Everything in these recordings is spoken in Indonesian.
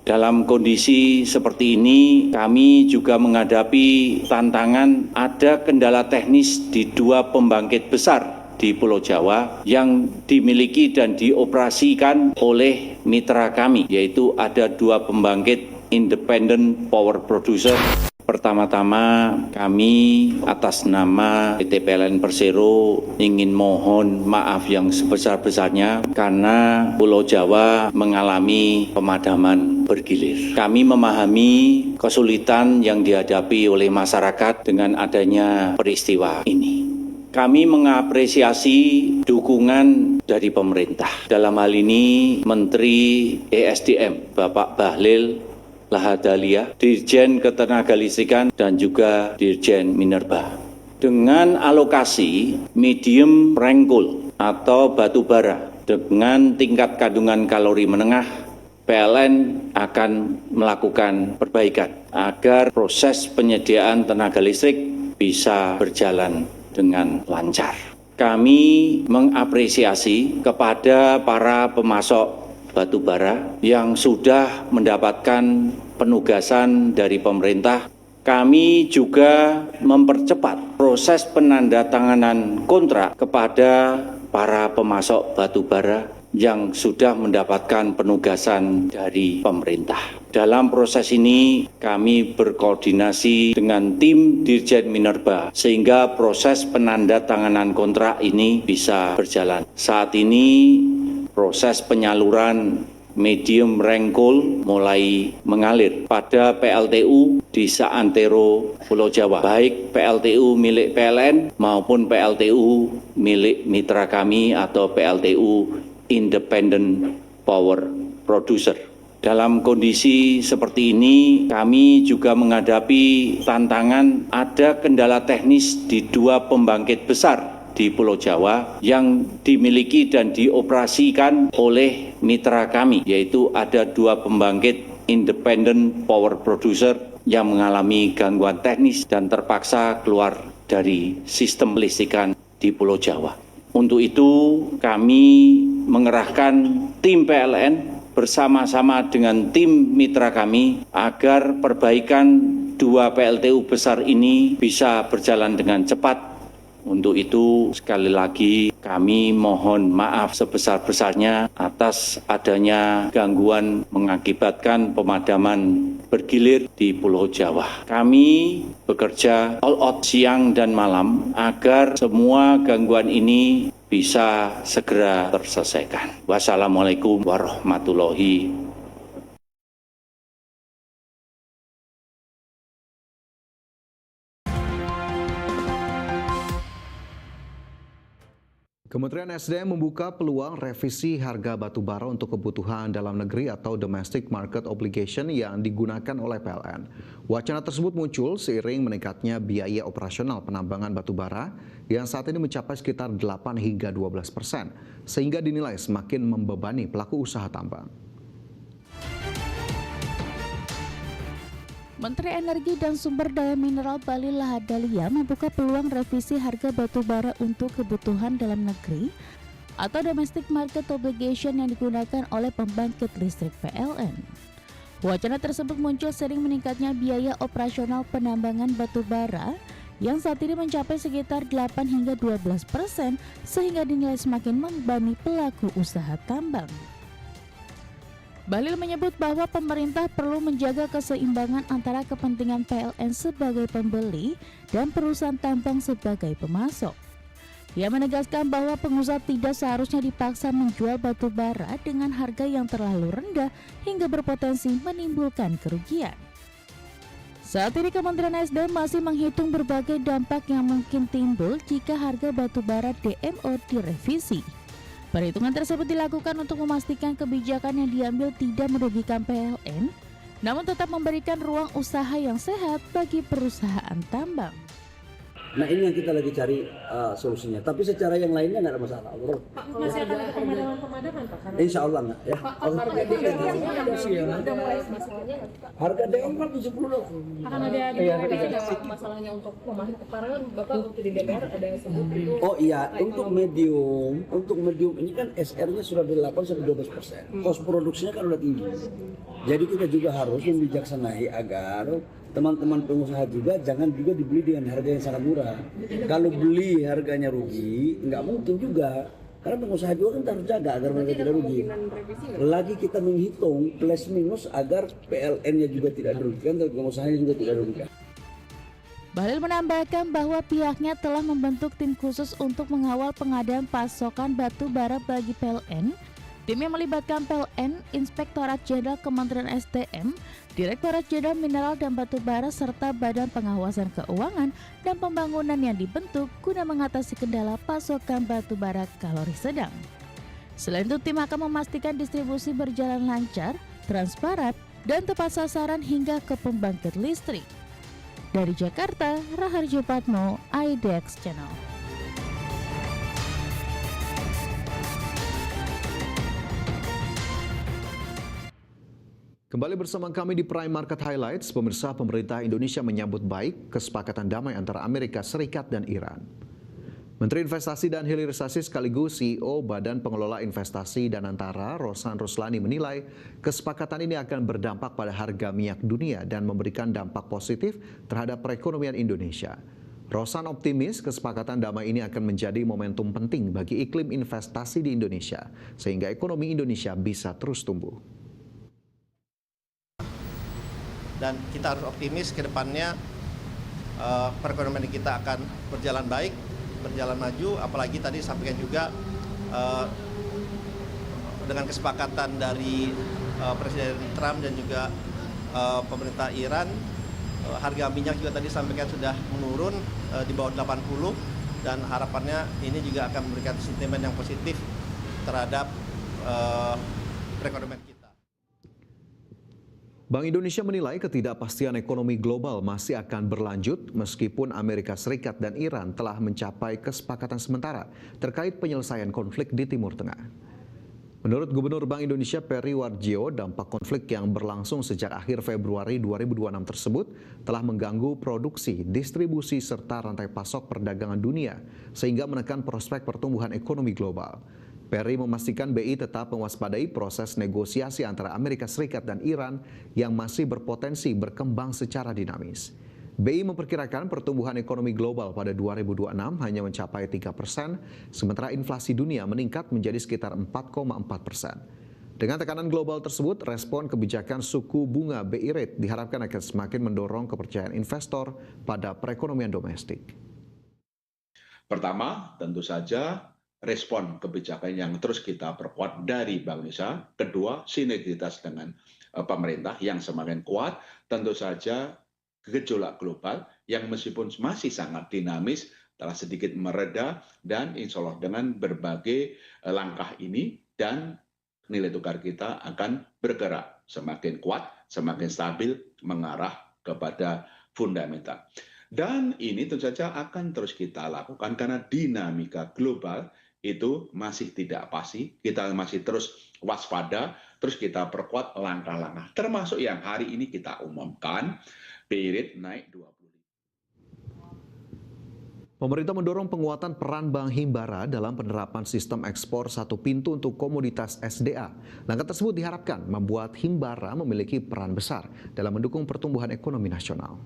Dalam kondisi seperti ini, kami juga menghadapi tantangan ada kendala teknis di 2 pembangkit besar di Pulau Jawa yang dimiliki dan dioperasikan oleh mitra kami, yaitu ada 2 pembangkit independent power producer. Pertama-tama kami atas nama PT PLN Persero ingin mohon maaf yang sebesar-besarnya karena Pulau Jawa mengalami pemadaman bergilir. Kami memahami kesulitan yang dihadapi oleh masyarakat dengan adanya peristiwa ini. Kami mengapresiasi dukungan dari pemerintah. Dalam hal ini Menteri ESDM Bapak Bahlil Lahadalia, Dirjen Ketenagalistrikan dan juga Dirjen Minerba. Dengan alokasi medium rank coal atau batu bara dengan tingkat kandungan kalori menengah, PLN akan melakukan perbaikan agar proses penyediaan tenaga listrik bisa berjalan dengan lancar. Kami mengapresiasi kepada para pemasok batu bara yang sudah mendapatkan penugasan dari pemerintah. Kami juga mempercepat proses penandatanganan kontrak kepada para pemasok batu bara yang sudah mendapatkan penugasan dari pemerintah. Dalam proses ini kami berkoordinasi dengan tim Dirjen Minerba sehingga proses penandatanganan kontrak ini bisa berjalan. Saat ini proses penyaluran medium rank coal mulai mengalir pada PLTU di Saantero Pulau Jawa, baik PLTU milik PLN maupun PLTU milik mitra kami atau PLTU Independent Power Producer. Dalam kondisi seperti ini, kami juga menghadapi tantangan ada kendala teknis di 2 pembangkit besar di Pulau Jawa yang dimiliki dan dioperasikan oleh mitra kami, yaitu ada 2 pembangkit independent power producer yang mengalami gangguan teknis dan terpaksa keluar dari sistem listrikan di Pulau Jawa. Untuk itu kami mengerahkan tim PLN bersama-sama dengan tim mitra kami agar perbaikan 2 PLTU besar ini bisa berjalan dengan cepat. Untuk itu, sekali lagi kami mohon maaf sebesar-besarnya atas adanya gangguan mengakibatkan pemadaman bergilir di Pulau Jawa. Kami bekerja all out siang dan malam agar semua gangguan ini bisa segera terselesaikan. Wassalamualaikum warahmatullahi wabarakatuh. Kementerian SDM membuka peluang revisi harga batu bara untuk kebutuhan dalam negeri atau domestic market obligation yang digunakan oleh PLN. Wacana tersebut muncul seiring meningkatnya biaya operasional penambangan batu bara yang saat ini mencapai sekitar 8 hingga 12%, sehingga dinilai semakin membebani pelaku usaha tambang. Menteri Energi dan Sumber Daya Mineral Bahlil Lahadalia membuka peluang revisi harga batu bara untuk kebutuhan dalam negeri atau domestic market obligation yang digunakan oleh pembangkit listrik PLN. Wacana tersebut muncul sering meningkatnya biaya operasional penambangan batu bara yang saat ini mencapai sekitar 8 hingga 12%, sehingga dinilai semakin membebani pelaku usaha tambang. Bahlil menyebut bahwa pemerintah perlu menjaga keseimbangan antara kepentingan PLN sebagai pembeli dan perusahaan tambang sebagai pemasok. Ia menegaskan bahwa pengusaha tidak seharusnya dipaksa menjual batu bara dengan harga yang terlalu rendah hingga berpotensi menimbulkan kerugian. Saat ini Kementerian SDM masih menghitung berbagai dampak yang mungkin timbul jika harga batu bara DMO direvisi. Perhitungan tersebut dilakukan untuk memastikan kebijakan yang diambil tidak merugikan PLN, namun tetap memberikan ruang usaha yang sehat bagi perusahaan tambang. Nah ini yang kita lagi cari solusinya. Tapi secara yang lainnya nggak ada masalah. Pak, masih akan ada pemadaman Pak? Insya Allah nggak ya. Harga DO udah mulai masalahnya nggak Pak? Harga DO kan 70 loh. Akan ada revisi nggak masalahnya untuk pemadaman? Karena kan Bapak waktu di DPR ada sebut itu. Oh iya, untuk medium ini kan SR-nya sudah dari 8 sampai 12%. Kos produksinya kan udah tinggi. Jadi kita juga harus membijaksanai agar teman-teman pengusaha juga jangan juga dibeli dengan harga yang sangat murah. Kalau beli harganya rugi, nggak mungkin juga. Karena pengusaha juga kan harus jaga agar mereka tidak rugi. Lagi kita menghitung plus minus agar PLN-nya juga tidak dirugikan dan pengusahanya juga tidak dirugikan. Bahlil menambahkan bahwa pihaknya telah membentuk tim khusus untuk mengawal pengadaan pasokan batu bara bagi PLN. Tim yang melibatkan PLN, Inspektorat Jenderal Kementerian SDM, Direktorat Jenderal Mineral dan Batu Bara serta Badan Pengawasan Keuangan dan Pembangunan yang dibentuk guna mengatasi kendala pasokan batu bara kalori sedang. Selain itu, tim akan memastikan distribusi berjalan lancar, transparan, dan tepat sasaran hingga ke pembangkit listrik. Dari Jakarta, Raharjo Patmo, IDX Channel. Kembali bersama kami di Prime Market Highlights, pemirsa, pemerintah Indonesia menyambut baik kesepakatan damai antara Amerika Serikat dan Iran. Menteri Investasi dan Hilirisasi sekaligus CEO Badan Pengelola Investasi dan Antara, Rosan Ruslani menilai kesepakatan ini akan berdampak pada harga minyak dunia dan memberikan dampak positif terhadap perekonomian Indonesia. Rosan optimis kesepakatan damai ini akan menjadi momentum penting bagi iklim investasi di Indonesia, sehingga ekonomi Indonesia bisa terus tumbuh. Dan kita harus optimis ke depannya perekonomian kita akan berjalan baik, berjalan maju, apalagi tadi sampaikan juga dengan kesepakatan dari Presiden Trump dan juga pemerintah Iran, harga minyak juga tadi sampaikan sudah menurun di bawah 80 dan harapannya ini juga akan memberikan sentimen yang positif terhadap perekonomian kita. Bank Indonesia menilai ketidakpastian ekonomi global masih akan berlanjut meskipun Amerika Serikat dan Iran telah mencapai kesepakatan sementara terkait penyelesaian konflik di Timur Tengah. Menurut Gubernur Bank Indonesia Peri Warjio, dampak konflik yang berlangsung sejak akhir Februari 2026 tersebut telah mengganggu produksi, distribusi, serta rantai pasok perdagangan dunia sehingga menekan prospek pertumbuhan ekonomi global. Peri memastikan BI tetap mewaspadai proses negosiasi antara Amerika Serikat dan Iran yang masih berpotensi berkembang secara dinamis. BI memperkirakan pertumbuhan ekonomi global pada 2026 hanya mencapai 3%, sementara inflasi dunia meningkat menjadi sekitar 4,4%. Dengan tekanan global tersebut, respon kebijakan suku bunga BI rate diharapkan akan semakin mendorong kepercayaan investor pada perekonomian domestik. Pertama, tentu saja respon kebijakan yang terus kita perkuat dari Bank Indonesia. Kedua, sinergitas dengan pemerintah yang semakin kuat. Tentu saja gejolak global yang meskipun masih sangat dinamis telah sedikit mereda dan insya Allah dengan berbagai langkah ini dan nilai tukar kita akan bergerak semakin kuat, semakin stabil mengarah kepada fundamental. Dan ini tentu saja akan terus kita lakukan karena dinamika global itu masih tidak pasti, kita masih terus waspada, terus kita perkuat langkah-langkah, termasuk yang hari ini kita umumkan, BI rate naik 25. Pemerintah mendorong penguatan peran Bank Himbara dalam penerapan sistem ekspor satu pintu untuk komoditas SDA. Langkah tersebut diharapkan membuat Himbara memiliki peran besar dalam mendukung pertumbuhan ekonomi nasional.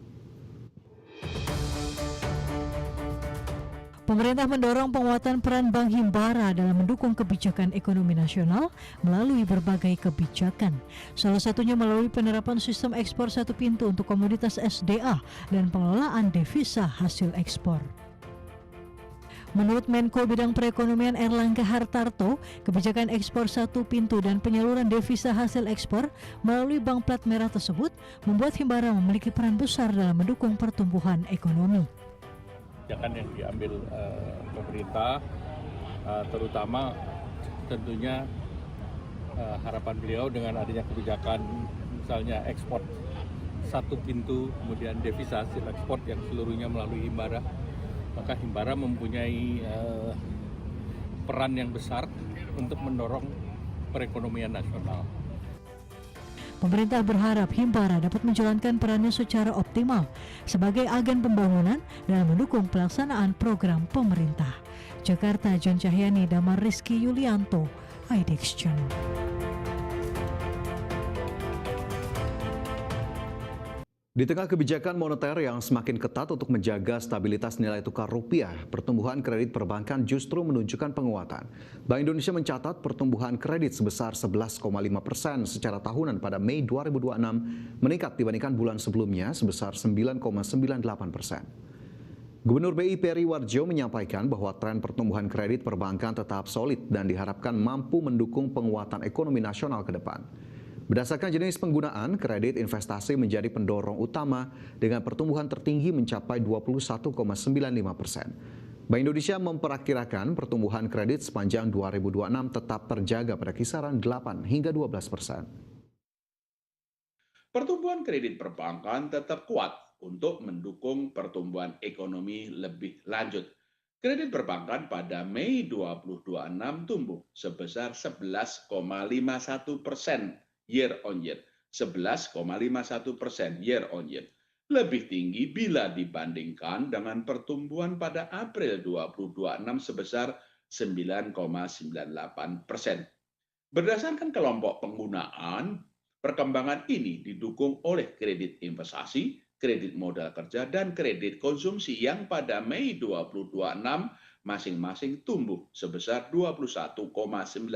Pemerintah mendorong penguatan peran Bank Himbara dalam mendukung kebijakan ekonomi nasional melalui berbagai kebijakan. Salah satunya melalui penerapan sistem ekspor satu pintu untuk komoditas SDA dan pengelolaan devisa hasil ekspor. Menurut Menko Bidang Perekonomian Erlangga Hartarto, kebijakan ekspor satu pintu dan penyaluran devisa hasil ekspor melalui Bank Plat Merah tersebut membuat Himbara memiliki peran besar dalam mendukung pertumbuhan ekonomi. Kebijakan yang diambil pemerintah, terutama tentunya harapan beliau dengan adanya kebijakan misalnya ekspor satu pintu, kemudian devisa hasil ekspor yang seluruhnya melalui Himbara, maka Himbara mempunyai peran yang besar untuk mendorong perekonomian nasional. Pemerintah berharap Himbara dapat menjalankan perannya secara optimal sebagai agen pembangunan dan mendukung pelaksanaan program pemerintah. Jakarta, John Cahyani, Damar Rizky Yulianto, IDX Channel. Di tengah kebijakan moneter yang semakin ketat untuk menjaga stabilitas nilai tukar rupiah, pertumbuhan kredit perbankan justru menunjukkan penguatan. Bank Indonesia mencatat pertumbuhan kredit sebesar 11,5% secara tahunan pada Mei 2026, meningkat dibandingkan bulan sebelumnya sebesar 9,98%. Gubernur BI Peri Warjio menyampaikan bahwa tren pertumbuhan kredit perbankan tetap solid dan diharapkan mampu mendukung penguatan ekonomi nasional ke depan. Berdasarkan jenis penggunaan, kredit investasi menjadi pendorong utama dengan pertumbuhan tertinggi mencapai 21,95%. Bank Indonesia memperkirakan pertumbuhan kredit sepanjang 2026 tetap terjaga pada kisaran 8 hingga 12%. Pertumbuhan kredit perbankan tetap kuat untuk mendukung pertumbuhan ekonomi lebih lanjut. Kredit perbankan pada Mei 2026 tumbuh sebesar 11,51% year on year, 11,51% year on year. Lebih tinggi bila dibandingkan dengan pertumbuhan pada April 2026 sebesar 9,98%. Berdasarkan kelompok penggunaan, perkembangan ini didukung oleh kredit investasi, kredit modal kerja, dan kredit konsumsi yang pada Mei 2026 masing-masing tumbuh sebesar 21,95%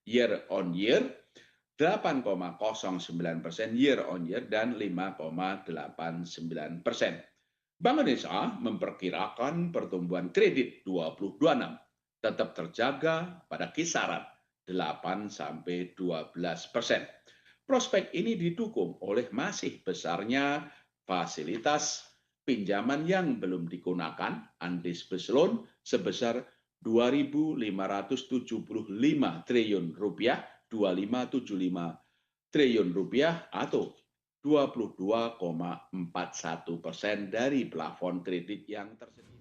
year on year, 8,09% year on year, dan 5,89%. Bank Indonesia memperkirakan pertumbuhan kredit 2026 tetap terjaga pada kisaran 8-12%. Prospek ini didukung oleh masih besarnya fasilitas pinjaman yang belum digunakan undischarged loan sebesar 2.575 triliun rupiah, 2.575 triliun rupiah atau 22,41% dari plafon kredit yang tersedia.